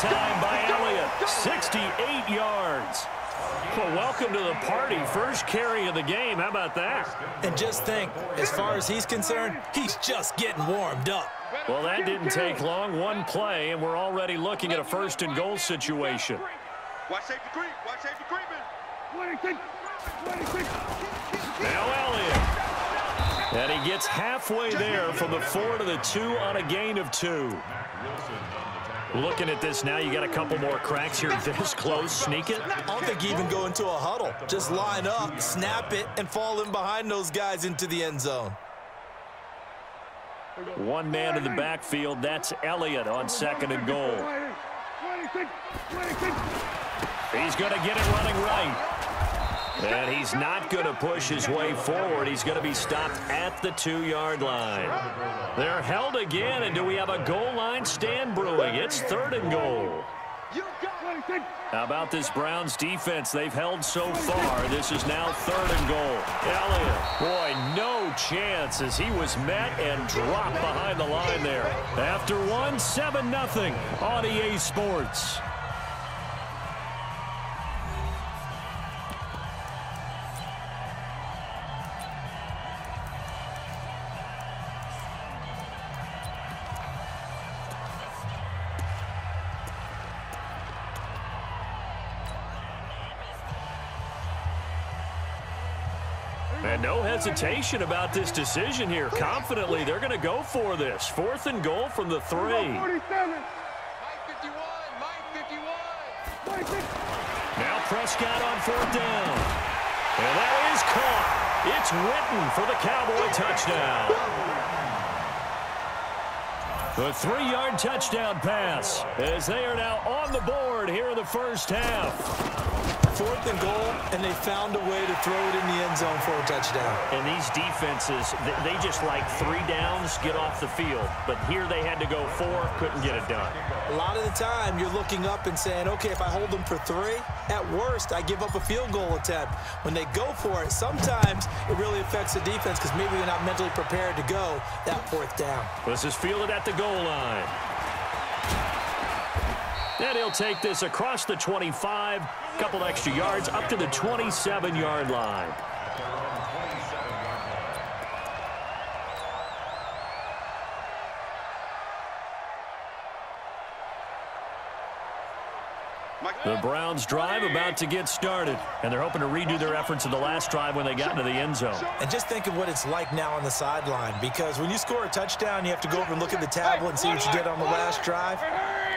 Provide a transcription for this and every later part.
time by Elliott. 68 yards. Well, welcome to the party. First carry of the game. How about that? And just think, as far as he's concerned, he's just getting warmed up. Well, that didn't take long. One play, and we're already looking at a first-and-goal situation. Watch safety creep. Watch safety creeping. Now Elliott. And he gets halfway there from the 4 to the 2 on a gain of 2. Looking at this now, you got a couple more cracks here this close. Sneak it. I don't think you even go into a huddle. Just line up, snap it, and fall in behind those guys into the end zone. One man in the backfield. That's Elliott on 2nd and goal. He's going to get it running right. And he's not going to push his way forward. He's going to be stopped at the 2-yard line. They're held again, and do we have a goal line stand brewing? It's 3rd and goal. How about this Browns defense? They've held so far. This is now 3rd and goal. Elliott, boy, no chance as he was met and dropped behind the line there. After one, 7-0 on EA Sports. And no hesitation about this decision here. Confidently, they're going to go for this. 4th and goal from the 3. Now Prescott on 4th down. And that is caught. It's Witten for the Cowboy touchdown. The 3-yard touchdown pass as they are now on the board here in the first half. 4th and goal, and they found a way to throw it in the end zone for a touchdown. And these defenses, they just like 3 downs, get off the field. But here they had to go 4, couldn't get it done. A lot of the time, you're looking up and saying, okay, if I hold them for 3, at worst, I give up a field goal attempt. When they go for it, sometimes it really affects the defense because maybe they're not mentally prepared to go that 4th down. This is fielded at the goal line. And he'll take this across the 25, couple extra yards, up to the 27-yard line. The Browns drive about to get started, and they're hoping to redo their efforts in the last drive when they got into the end zone. And just think of what it's like now on the sideline, because when you score a touchdown, you have to go over and look at the tablet and see what you did on the last drive.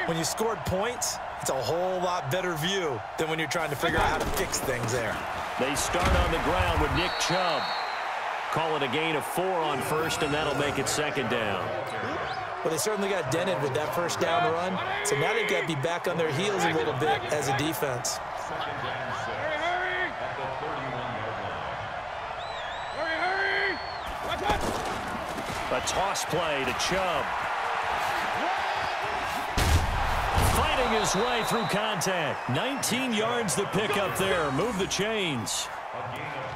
When you scored points, it's a whole lot better view than when you're trying to figure out how to fix things there. They start on the ground with Nick Chubb. Call it a gain of 4 on 1st, and that'll make it 2nd down. Well, they certainly got dented with that 1st down run, so now they've got to be back on their heels a little bit as a defense. A toss play to Chubb. Fighting his way through contact. 19 yards to pick up there. Move the chains.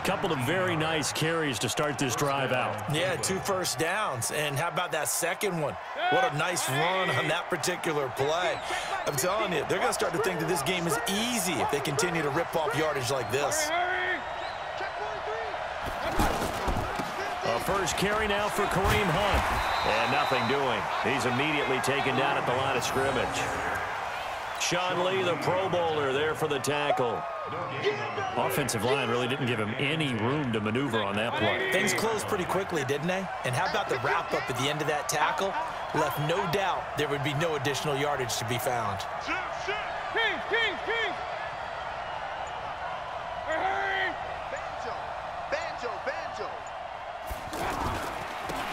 Couple of very nice carries to start this drive out. Yeah, 2 first downs. And how about that second one? What a nice run on that particular play. I'm telling you, they're going to start to think that this game is easy if they continue to rip off yardage like this. A first carry now for Kareem Hunt. And nothing doing. He's immediately taken down at the line of scrimmage. Sean Lee, the Pro Bowler, there for the tackle. Offensive line really didn't give him any room to maneuver on that play. Things closed pretty quickly, didn't they? And how about the wrap-up at the end of that tackle? Left no doubt there would be no additional yardage to be found.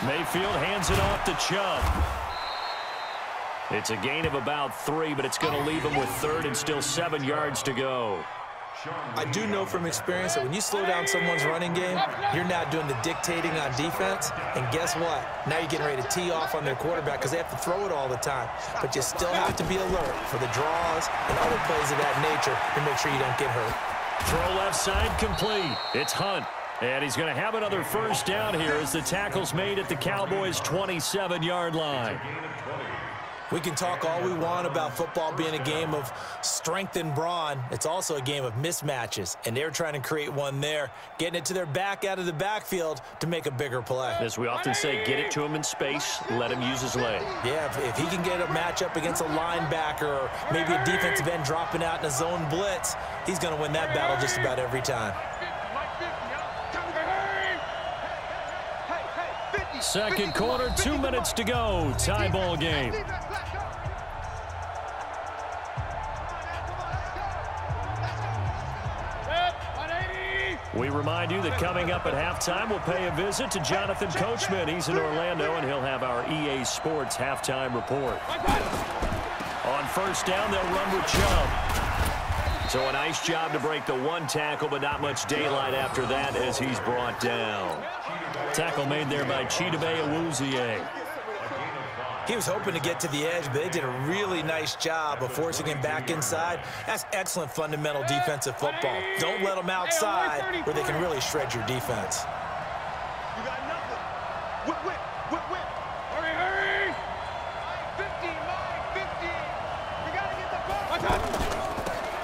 Mayfield hands it off to Chubb. It's a gain of about 3, but it's going to leave him with 3rd and still 7 yards to go. I do know from experience that when you slow down someone's running game, you're now doing the dictating on defense. And guess what? Now you're getting ready to tee off on their quarterback because they have to throw it all the time. But you still have to be alert for the draws and other plays of that nature to make sure you don't get hurt. Throw left side complete. It's Hunt. And he's going to have another first down here as the tackle's made at the Cowboys' 27-yard line. We can talk all we want about football being a game of strength and brawn. It's also a game of mismatches, and they're trying to create one there, getting it to their back out of the backfield to make a bigger play. As we often say, get it to him in space, let him use his leg. Yeah, if he can get a matchup against a linebacker or maybe a defensive end dropping out in a zone blitz, he's going to win that battle just about every time. Second quarter, 2 minutes to go. Tie ball game. We remind you that coming up at halftime, we'll pay a visit to Jonathan Coachman. He's in Orlando, and he'll have our EA Sports halftime report. On first down, they'll run with Chubb. So a nice job to break the one tackle, but not much daylight after that as he's brought down. Tackle made there by Chidobe Awuzie. He was hoping to get to the edge, but they did a really nice job of forcing him back inside. That's excellent fundamental defensive football. Don't let them outside where they can really shred your defense. You got nothing. Whip. Hurry, hurry. 15, line, 15. You got to get the ball.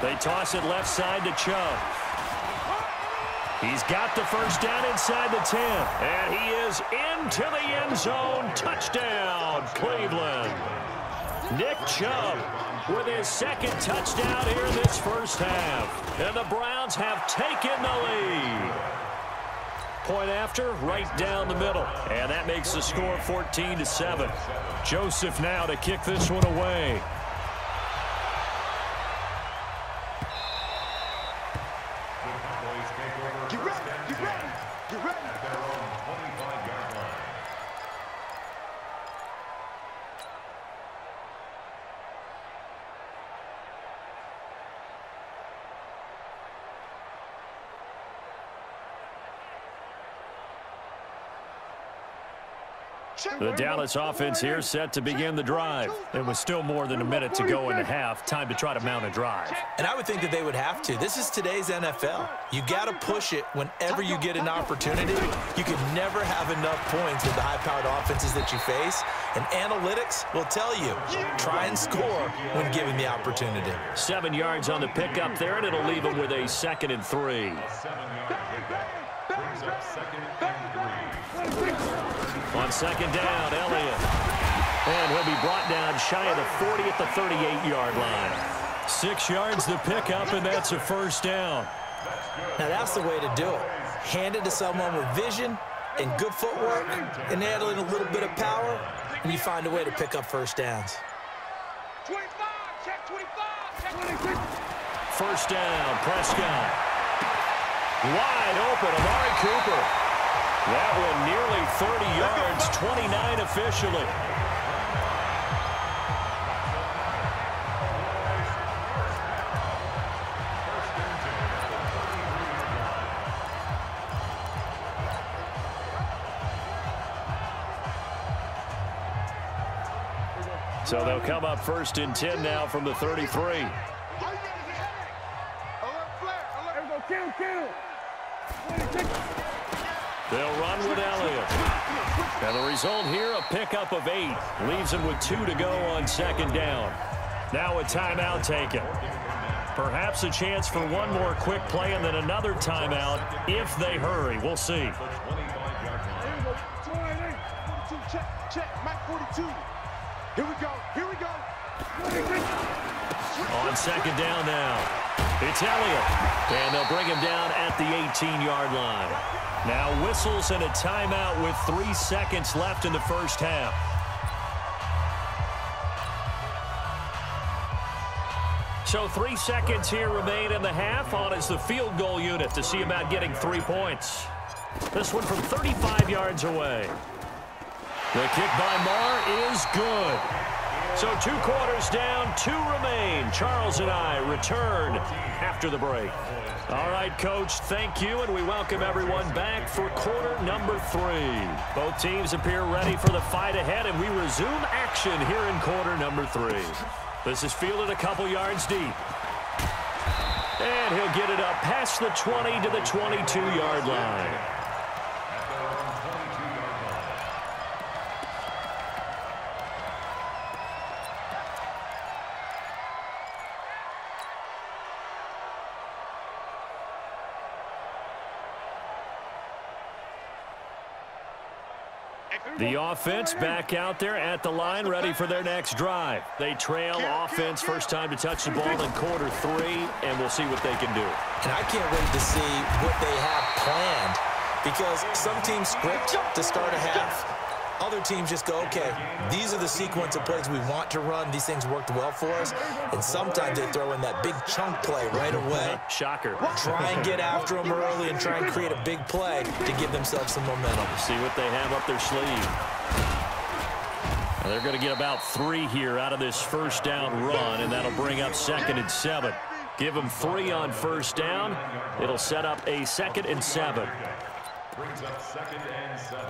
They toss it left side to Chubb. He's got the first down inside the 10. And he is into the end zone. Touchdown, Cleveland. Nick Chubb with his second touchdown here in this first half. And the Browns have taken the lead. Point after, right down the middle. And that makes the score 14-7. Joseph now to kick this one away. The Dallas offense here set to begin the drive. It was still more than a minute to go in the half. Time to try to mount a drive. And I would think that they would have to. This is today's NFL. You got to push it whenever you get an opportunity. You can never have enough points with the high-powered offenses that you face. And analytics will tell you, try and score when given the opportunity. 7 yards on the pickup there, and it'll leave them with a 2nd and 3. On second down, Elliott. And he'll be brought down shy of the 40 at the 38-yard line. 6 yards the pickup, and that's a first down. Now that's the way to do it. Hand it to someone with vision and good footwork and add in a little bit of power, and you find a way to pick up first downs. 25, check 25, check 26. First down, Prescott. Wide open, Amari Cooper. That one nearly 30 yards, 29 officially. So they'll come up 1st and 10 now from the 33. They'll run with Elliott. And the result here, a pickup of 8. Leaves them with 2 to go on second down. Now a timeout taken. Perhaps a chance for one more quick play and then another timeout if they hurry. We'll see. Check, Mike 42. Here we go. On second down now, it's Elliott. And they'll bring him down at the 18-yard line. Now whistles and a timeout with 3 seconds left in the first half. So 3 seconds here remain in the half. On is the field goal unit to see about getting 3 points. This one from 35 yards away. The kick by Marr is good. So 2 quarters down, 2 remain. Charles and I return after the break. All right, Coach, thank you, and we welcome everyone back for quarter number 3. Both teams appear ready for the fight ahead, and we resume action here in quarter number 3. This is fielded a couple yards deep. And he'll get it up past the 20 to the 22-yard line. The offense back out there at the line, ready for their next drive. They trail offense, first time to touch the ball in quarter 3, and we'll see what they can do. And I can't wait to see what they have planned, because some teams script to start a half. Other teams just go, okay, these are the sequence of plays we want to run. These things worked well for us. And sometimes they throw in that big chunk play right away. Shocker. Try and get after them early and try and create a big play to give themselves some momentum. See what they have up their sleeve. They're going to get about 3 here out of this first down run, and that'll bring up 2nd and 7. Give them 3 on first down. It'll set up a 2nd and 7. Brings up 2nd and 7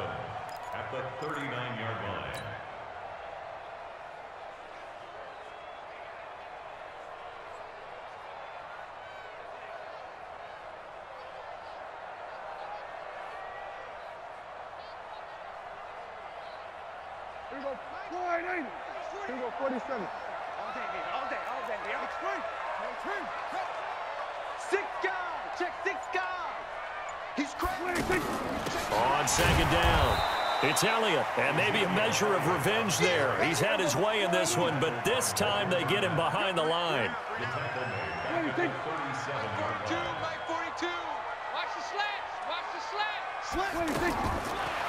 at the 39-yard line. Here we go. 480. Here we go. 47. All day, baby. All day. All day, baby. Extreme. 6 guys. Check 6 guys. He's crazy. On 2nd down, it's Elliott, and maybe a measure of revenge there. He's had his way in this one, but this time they get him behind the line. The tackle made at the 37-yard line. Mike 42. Watch the slats. Watch the slats.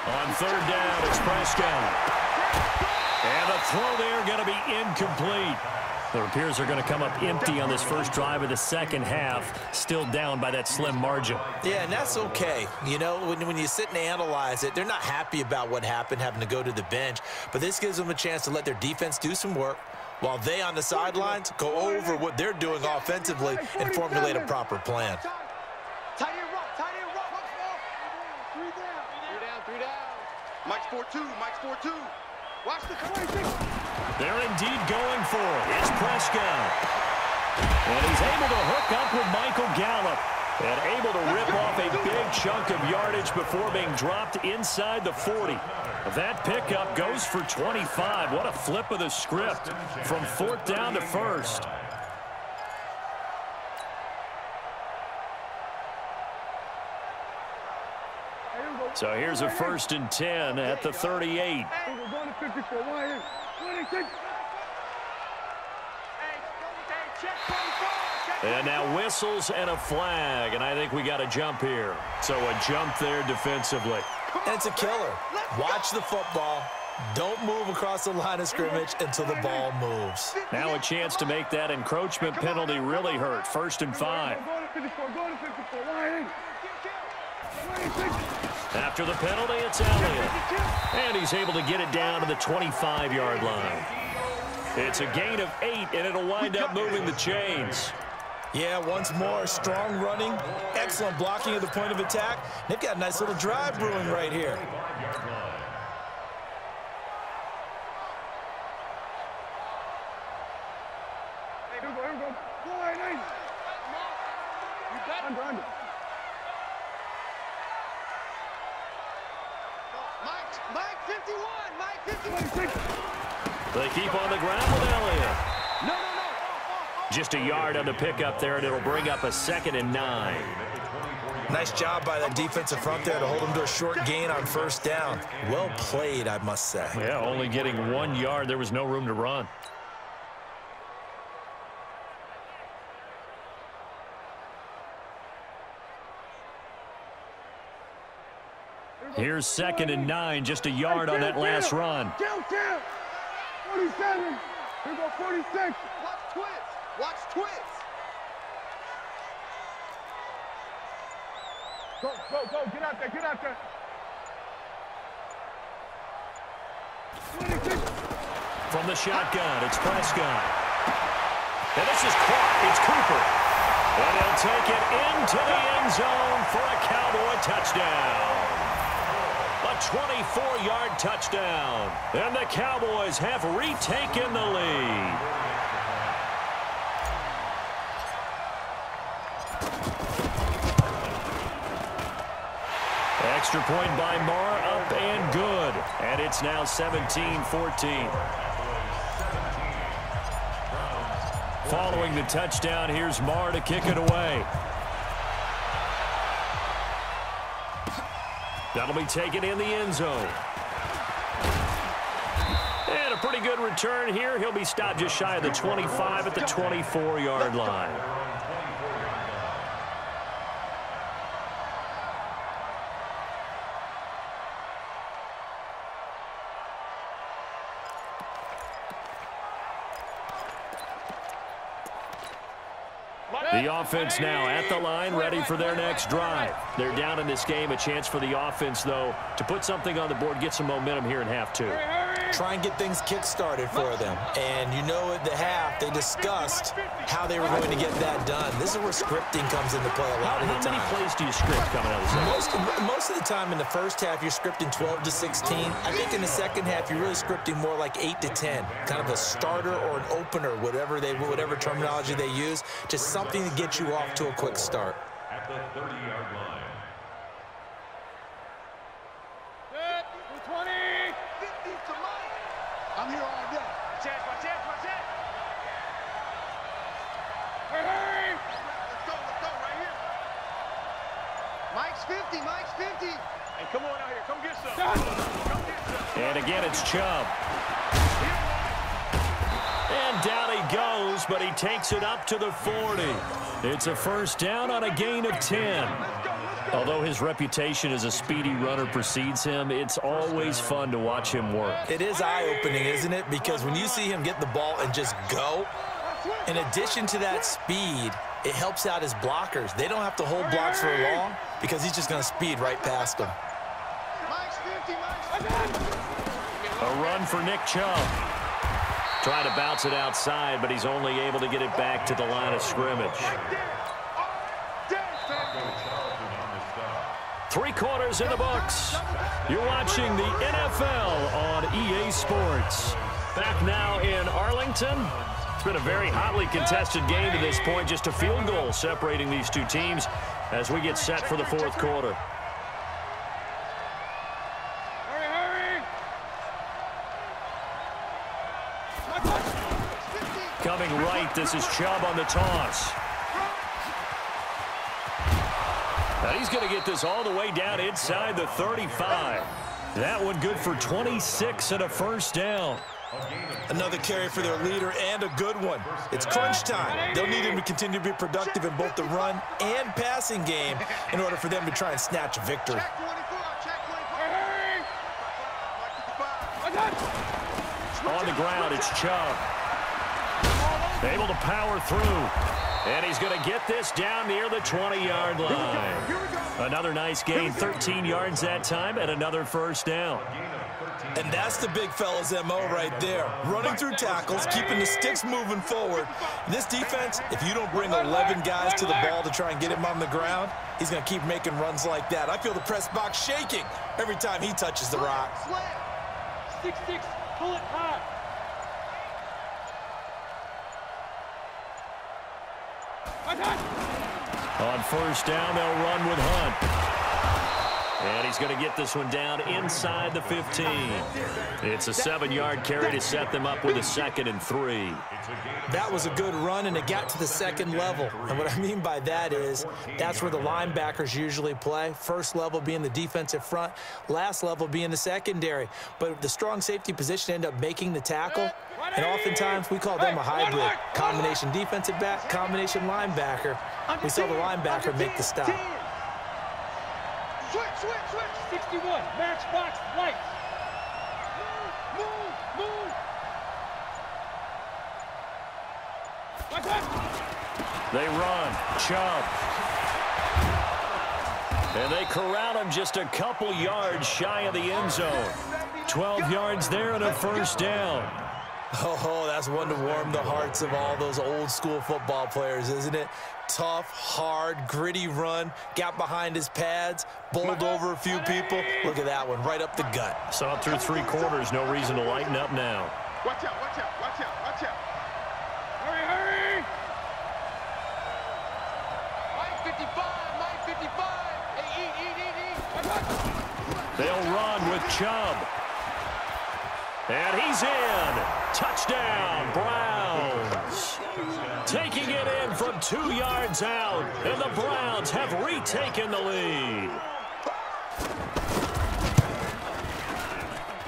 On 3rd down, it's Prescott. And the throw there going to be incomplete. It appears they're going to come up empty on this first drive of the second half, still down by that slim margin. Yeah, and that's okay. You know, when you sit and analyze it, they're not happy about what happened, having to go to the bench. But this gives them a chance to let their defense do some work while they on the sidelines go over what they're doing offensively and formulate a proper plan. Tight end rock. 3 down. 3 down. Mike's 4-2. Mike's 4-2. Watch the 26. They're indeed going for it. It's Prescott. And he's able to hook up with Michael Gallup. And able to rip off a big chunk of yardage before being dropped inside the 40. That pickup goes for 25. What a flip of the script from 4th down to 1st. So here's a 1st and 10 at the 38. We're going to 54. 26. And now whistles and a flag, and I think we got a jump here. So a jump there defensively. And it's a killer. Watch the football. Don't move across the line of scrimmage until the ball moves. Now a chance to make that encroachment penalty really hurt. 1st and 5. After the penalty, it's Elliott. And he's able to get it down to the 25-yard line. It's a gain of 8, and it'll wind up moving the chains. Yeah, once more, strong running, excellent blocking at the point of attack. They've got a nice little drive brewing right here. Here we go. 480. Under. Mike 51. Mike 51. They keep on the ground with Elliott. No. Just a yard on the pickup there, and it'll bring up a 2nd and 9. Nice job by that defensive front there to hold them to a short gain on 1st down. Well played, I must say. Yeah, only getting 1 yard. There was no room to run. Here's 2nd and 9, just a yard on that last run. 47. Here we go, 46. Watch twits. Go. Get out there. 26. From the shotgun, it's Prescott. And this is caught. It's Cooper. And he'll take it into the end zone for a Cowboy touchdown. A 24-yard touchdown. And the Cowboys have retaken the lead. Extra point by Marr, up and good. And it's now 17-14. Following the touchdown, here's Marr to kick it away. That'll be taken in the end zone. a pretty good return here. He'll be stopped just shy of the 25 at the 24-yard line. The offense now at the line, ready for their next drive. They're down in this game. A chance for the offense, though, to put something on the board, get some momentum here in half two. Try and get things kick-started for them. And you know at the half, they discussed how they were going to get that done. This is where scripting comes into play a lot of the time. How many plays do you script coming out of the second? Most of the time in the first half, you're scripting 12 to 16. I think in the second half, you're really scripting more like 8 to 10. Kind of a starter or an opener, whatever terminology they use. Just something to get you off to a quick start. At the 30-yard line. Good. 20. 50 to Mike. I'm here all day. Watch it. Hey. Let's go right here. Mike's 50. Hey, come on out here. Come get some. And again, it's Chubb. And down he goes, but he takes it up to the 40. It's a first down on a gain of 10. Although his reputation as a speedy runner precedes him, it's always fun to watch him work. It is eye-opening, isn't it? Because when you see him get the ball and just go, in addition to that speed, it helps out his blockers. They don't have to hold blocks for long because he's just going to speed right past them. A run for Nick Chubb. Trying to bounce it outside, but he's only able to get it back to the line of scrimmage. 3 quarters in the books. You're watching the NFL on EA Sports. Back now in Arlington. It's been a very hotly contested game to this point. Just a field goal separating these two teams as we get set for the fourth quarter. Coming right, this is Chubb on the toss. Now he's going to get this all the way down inside the 35. That one good for 26 and a first down. Another carry for their leader and a good one. It's crunch time. They'll need him to continue to be productive in both the run and passing game in order for them to try and snatch a victory. On the ground, it's Chubb. Able to power through. And he's going to get this down near the 20-yard line. Another nice gain, 13 yards that time, and another first down. And that's the big fella's MO right there. Running through tackles, keeping the sticks moving forward. This defense, if you don't bring 11 guys to the ball to try and get him on the ground, he's going to keep making runs like that. I feel the press box shaking every time he touches the rock. 6-6, pull it high. On first down, they'll run with Hunt. And he's going to get this one down inside the 15. It's a 7-yard carry to set them up with a 2nd and 3. That was a good run, and it got to the second level. And what I mean by that is that's where the linebackers usually play. First level being the defensive front, last level being the secondary. But the strong safety position ended up making the tackle, and oftentimes we call them a hybrid. Combination defensive back, combination linebacker. We saw the linebacker make the stop. Switch. 61, matchbox, lights. Move. They run. Chubb. And they corral him just a couple yards shy of the end zone. 12 yards there and a first down. Oh, that's one to warm the hearts of all those old school football players, isn't it? Tough, hard, gritty run, got behind his pads, bowled over a few people. Look at that one, right up the gut. Saw it through 3 quarters, no reason to lighten up now. Watch out. Hurry. Mike 55. Hey, eat. They'll run with Chubb. And he's in. Touchdown, Browns. Taking it in from 2 yards out, and the Browns have retaken the lead.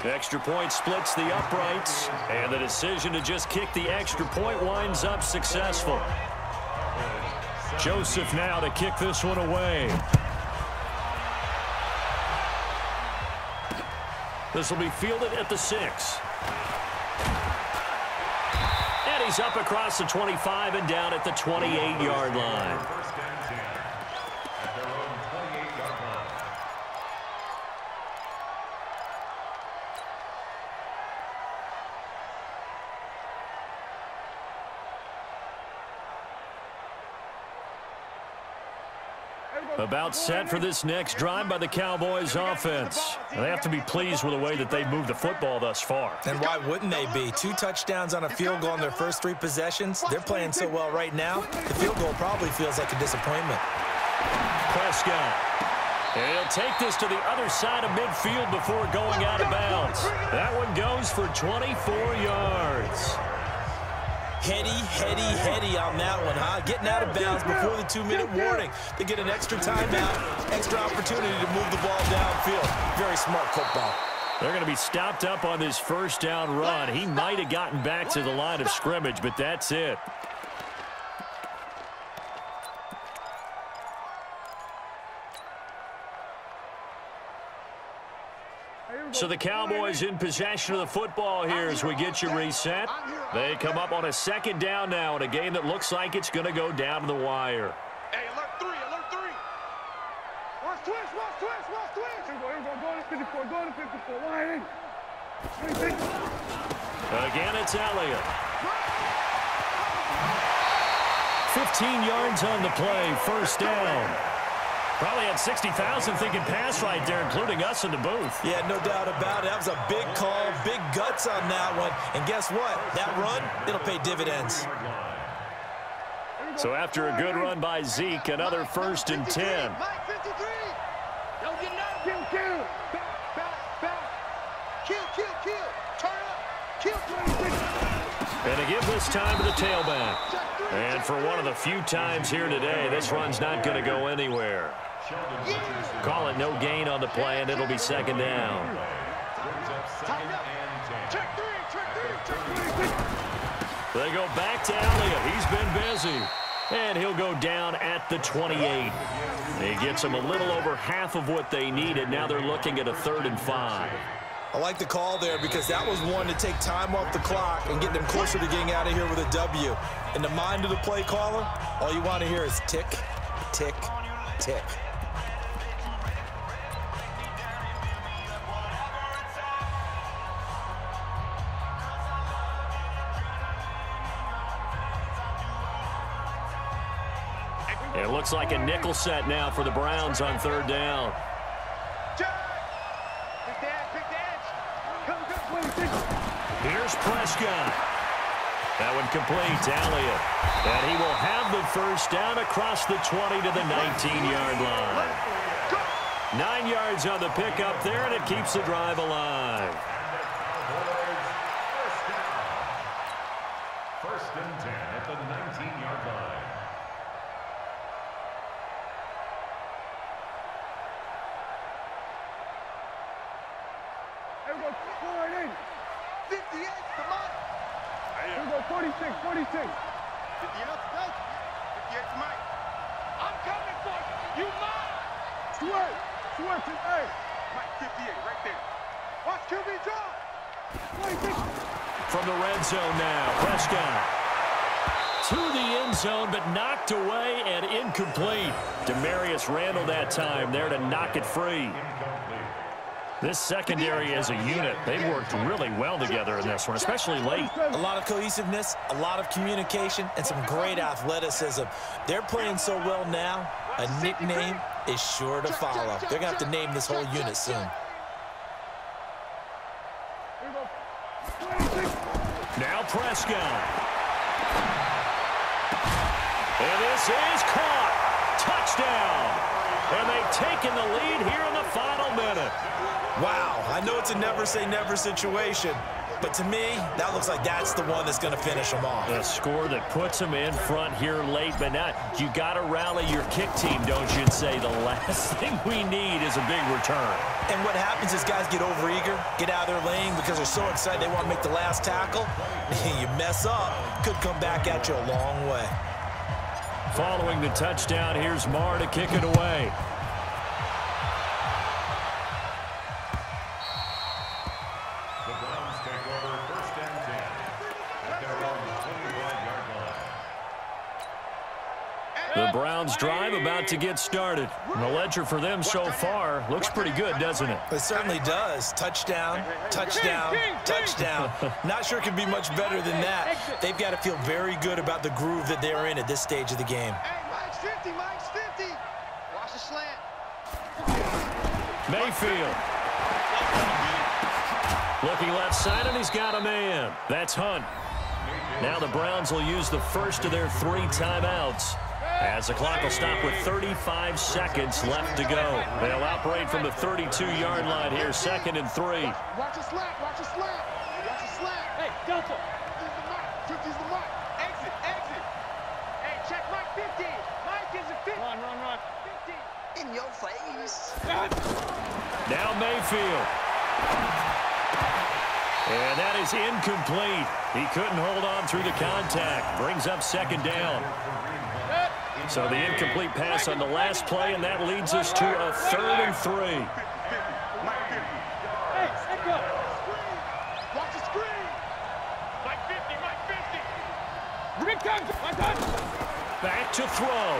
Extra point splits the uprights, and the decision to just kick the extra point winds up successful. Joseph now to kick this one away. This will be fielded at the 6. And he's up across the 25 and down at the 28-yard line. First and 10 at their own 28-yard line. About set for this next drive by the Cowboys offense. They have to be pleased with the way that they've moved the football thus far. And why wouldn't they be? 2 touchdowns on a field goal in their first 3 possessions. They're playing so well right now, the field goal probably feels like a disappointment. Prescott. And he'll take this to the other side of midfield before going out of bounds. That one goes for 24 yards. Heady on that one, huh? Getting out of bounds before the 2-minute warning. They get an extra timeout, extra opportunity to move the ball downfield. Very smart football. They're going to be stopped up on this first down run. He might have gotten back to the line of scrimmage, but that's it. So the Cowboys in possession of the football here as we get you reset. They come up on a second down now in a game that looks like it's going to go down to the wire. Hey, alert 3, alert 3. Watch twist. Go to 54, wide in. Again, it's Elliott. 15 yards on the play, first down. Probably had 60,000 thinking pass right there, including us in the booth. Yeah, no doubt about it. That was a big call, big guts on that one. And guess what? That run, it'll pay dividends. So after a good run by Zeke, another first and 10. Mike 53. Don't get nothing. Kill. Back. Kill. Turn up. Kill. And to give this time to the tailback. And for one of the few times here today, this run's not going to go anywhere. Call it no gain on the play, and it'll be second down. They go back to Elliott. He's been busy. And he'll go down at the 28. He gets them a little over half of what they needed. Now they're looking at a 3rd and 5. I like the call there because that was one to take time off the clock and get them closer to getting out of here with a W. In the mind of the play caller, all you want to hear is tick, tick, tick. It looks like a nickel set now for the Browns on 3rd down. Here's Prescott. That one complete to Elliott. And he will have the first down across the 20 to the 19-yard line. 9 yards on the pickup there, and it keeps the drive alive. First and 10 at the 19-yard line. Here we go, 58, come on. Here we go, 46. 58 to Mike. I'm coming for you. You mine. Sweat to A. Mike, 58, right there. Watch QB drop. From the red zone now, Prescott. To the end zone, but knocked away and incomplete. Demarius Randall that time there to knock it free. This secondary as a unit, they've worked really well together in this one, especially late. A lot of cohesiveness, a lot of communication, and some great athleticism. They're playing so well now, a nickname is sure to follow. They're going to have to name this whole unit soon. Now Prescott. And this is caught. Touchdown. And they've taken the lead here in the final minute. Wow, I know it's a never say never situation, But to me, that looks like that's the one that's going to finish them off. A score that puts them in front here late, but not. You got to rally your kick team, don't you, and say the last thing we need is a big return. And what happens is guys get overeager, get out of their lane because they're so excited they want to make the last tackle. You mess up, could come back at you a long way. Following the touchdown, here's Marr to kick it away. The Browns take over 1st and 10 at their own 25-yard line. The Browns drive about to get started. And the ledger for them so far looks pretty good, doesn't it? It certainly does. Touchdown, touchdown, touchdown. Not sure it can be much better than that. They've got to feel very good about the groove that they're in at this stage of the game. Hey, Mike's 50, Mike's 50. Watch the slant. Mayfield. Looking left side, and he's got a man. That's Hunt. Now the Browns will use the first of their 3 timeouts, as the clock will stop with 35 seconds left to go. They'll operate from the 32-yard line here, 2nd and 3. Watch the slant, watch the slant. Watch the slant. Hey, Delta. 50's the mark. Exit, exit. Hey, check Mike 50. Mike is a 50. Run. 50. In your face. Now Mayfield. And that is incomplete. He couldn't hold on through the contact. Brings up 2nd down. So the incomplete pass on the last play, and that leads us to a 3rd and 3. Hey, stick up. Watch the screen. Mike 50, Mike 50. Big time. Back to throw.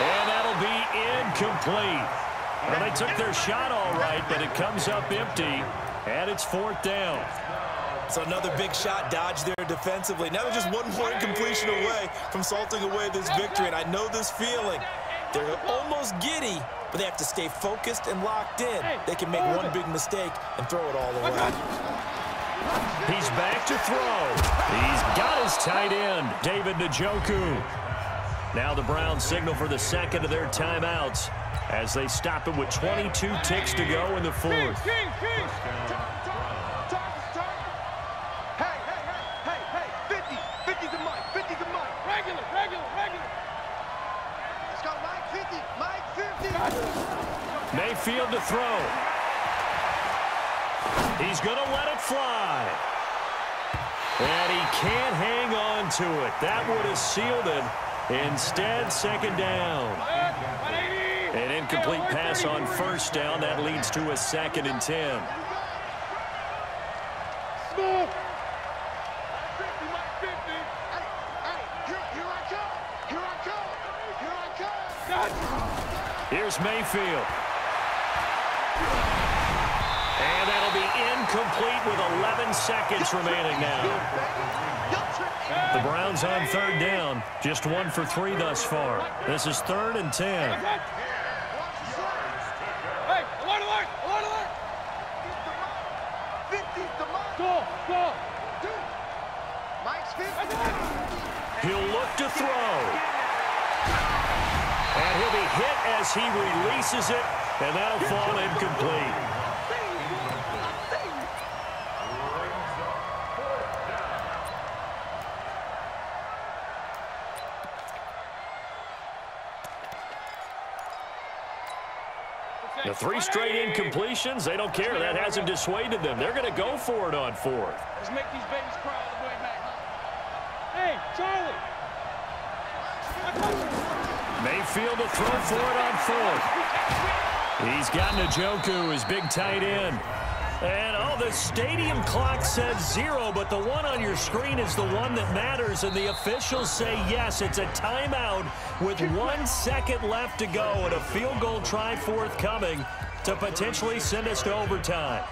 And that'll be incomplete. Well, they took their shot all right, but it comes up empty, and it's 4th down. So another big shot dodged there defensively. Now they're just 1 more incompletion away from salting away this victory, and I know this feeling. They're almost giddy, but they have to stay focused and locked in. They can make one big mistake and throw it all away. He's back to throw. He's got his tight end, David Njoku. Now the Browns signal for the 2nd of their timeouts as they stop it with 22 ticks to go in the 4th. Hey, 50's the Mike, 50's the Mike. Regular. Let's go, Mike 50, Mike 50. Mayfield to throw. He's going to let it fly. And he can't hang on to it. That would have sealed it. Instead, 2nd down. An incomplete pass on 1st down. That leads to a 2nd and 10. Here's Mayfield. And that'll be incomplete with 11 seconds remaining now. The Browns on 3rd down. Just 1 for 3 thus far. This is 3rd and 10. Hey, alert! Go! Mike's 50. He'll look to throw. And he'll be hit as he releases it, and that'll fall incomplete. The 3 straight incompletions, they don't care. That hasn't dissuaded them. They're going to go for it on 4th. Let's make these babies cry all the way back. Hey, Charlie. Mayfield to throw for it on 4th. He's got Njoku, his big tight end. And, the stadium clock says 0, but the one on your screen is the one that matters, and the officials say yes, it's a timeout with 1 second left to go and a field goal try forthcoming to potentially send us to overtime.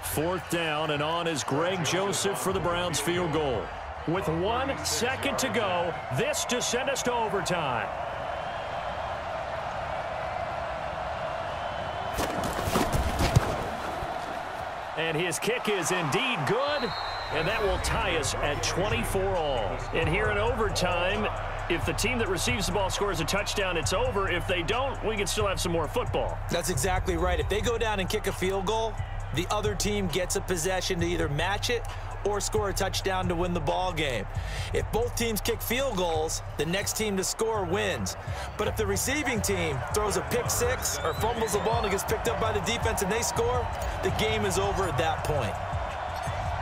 4th down, and on is Greg Joseph for the Browns field goal. With 1 second to go, this to send us to overtime. And his kick is indeed good, and that will tie us at 24 all. And here in overtime, If the team that receives the ball scores a touchdown, it's over. If they don't, we can still have some more football. That's exactly right. If they go down and kick a field goal, the other team gets a possession to either match it or score a touchdown to win the ball game. If both teams kick field goals, the next team to score wins. But if the receiving team throws a pick six or fumbles the ball and it gets picked up by the defense and they score, the game is over at that point.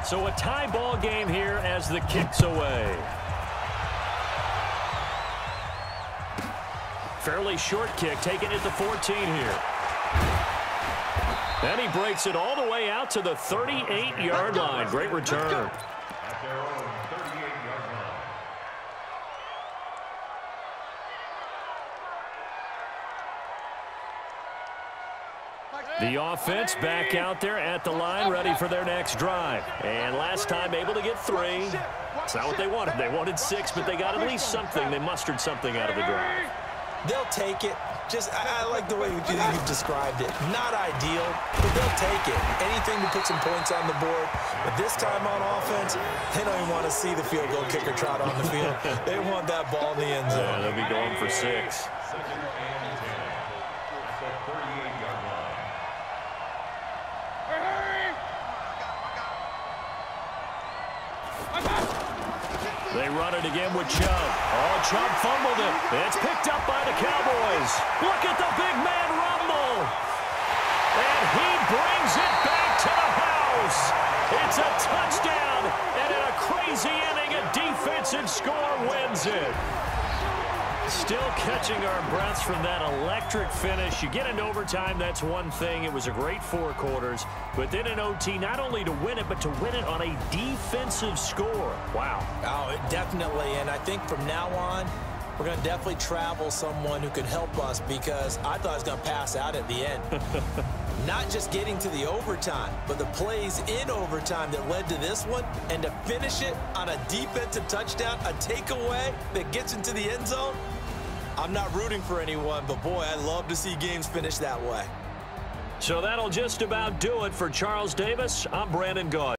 So a tie ball game here as the kick's away. Fairly short kick, taken at the 14 here. And he breaks it all the way out to the 38-yard line. Great return. At their own 38-yard line. The offense back out there at the line, ready for their next drive. And last time able to get 3. It's not what they wanted. They wanted 6, but they got at least something. They mustered something out of the drive. They'll take it. I like the way you've described it. Not ideal, but they'll take it. Anything to put some points on the board. But this time on offense, they don't even want to see the field goal kicker trot on the field. They want that ball in the end zone. Yeah, they'll be going for 6. Second and 10 at the 38-yard line. They run it again with Chubb. Oh, Chubb fumbled it. It's picked up by the Cowboys. Look at the big man rumble. And he brings it back to the house. It's a touchdown. And in a crazy inning, a defensive score wins it. Still catching our breaths from that electric finish. You get into overtime, that's one thing. It was a great 4 quarters. But then in OT, not only to win it, but to win it on a defensive score. Wow. Oh, definitely. And I think from now on, we're going to definitely travel someone who can help us because I thought I was going to pass out at the end. Not just getting to the overtime, but the plays in overtime that led to this one, and to finish it on a defensive touchdown, a takeaway that gets into the end zone. I'm not rooting for anyone, but boy, I love to see games finish that way. So that'll just about do it for Charles Davis. I'm Brandon Gaudry.